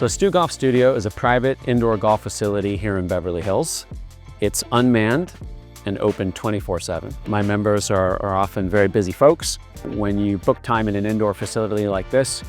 So STU Golf Studio is a private indoor golf facility here in Beverly Hills. It's unmanned and open 24/7. My members are often very busy folks. When you book time in an indoor facility like this,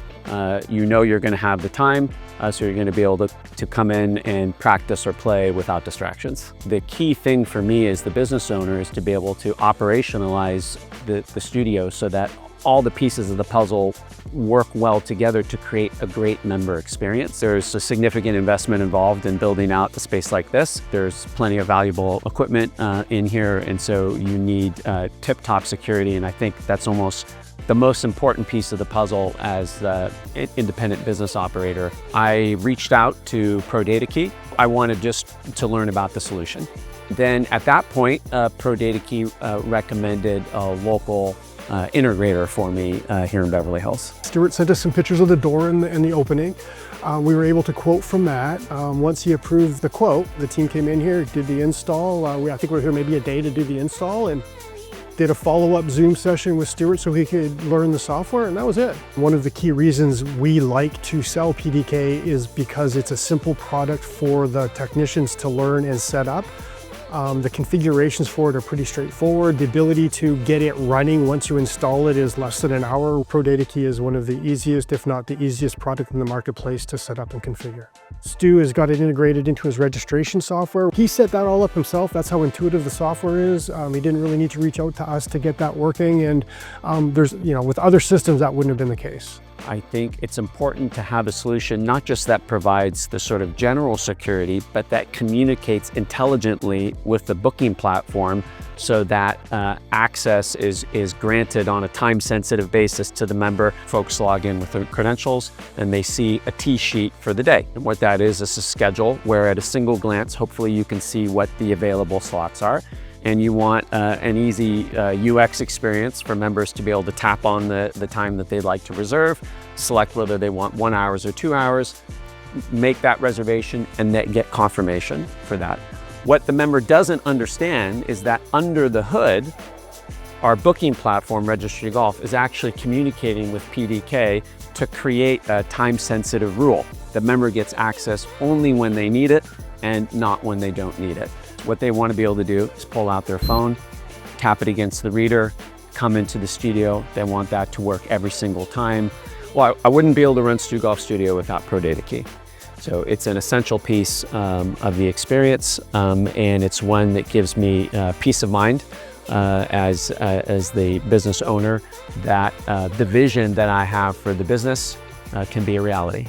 you know you're going to have the time, so you're going to be able to come in and practice or play without distractions. The key thing for me as the business owner is to be able to operationalize the studio so that all the pieces of the puzzle work well together to create a great member experience. There's a significant investment involved in building out a space like this. There's plenty of valuable equipment in here, and so you need tip-top security, and I think that's almost the most important piece of the puzzle as the independent business operator. I reached out to ProdataKey. I wanted just to learn about the solution. Then at that point, ProdataKey recommended a local integrator for me here in Beverly Hills. Stuart sent us some pictures of the door and the opening. We were able to quote from that. Once he approved the quote, the team came in here, did the install. I think we were here maybe a day to do the install, and did a follow-up Zoom session with Stuart so he could learn the software, and that was it. One of the key reasons we like to sell PDK is because it's a simple product for the technicians to learn and set up. The configurations for it are pretty straightforward. The ability to get it running once you install it is less than an hour. ProdataKey is one of the easiest, if not the easiest product in the marketplace to set up and configure. Stu has got it integrated into his registration software. He set that all up himself. That's how intuitive the software is. He didn't really need to reach out to us to get that working. And with other systems, that wouldn't have been the case. I think it's important to have a solution not just that provides the sort of general security, but that communicates intelligently with the booking platform so that access is granted on a time-sensitive basis to the member. Folks log in with their credentials and they see a tee sheet for the day. And what that is a schedule where at a single glance, hopefully you can see what the available slots are. And you want an easy UX experience for members to be able to tap on the time that they'd like to reserve, select whether they want 1 hour or 2 hours, make that reservation, and then get confirmation for that. What the member doesn't understand is that under the hood, our booking platform, Registry Golf, is actually communicating with PDK to create a time-sensitive rule. The member gets access only when they need it and not when they don't need it. What they want to be able to do is pull out their phone, tap it against the reader, come into the studio. They want that to work every single time. Well, I wouldn't be able to run STU Golf Studio without ProdataKey. So it's an essential piece of the experience, and it's one that gives me peace of mind as the business owner that the vision that I have for the business can be a reality.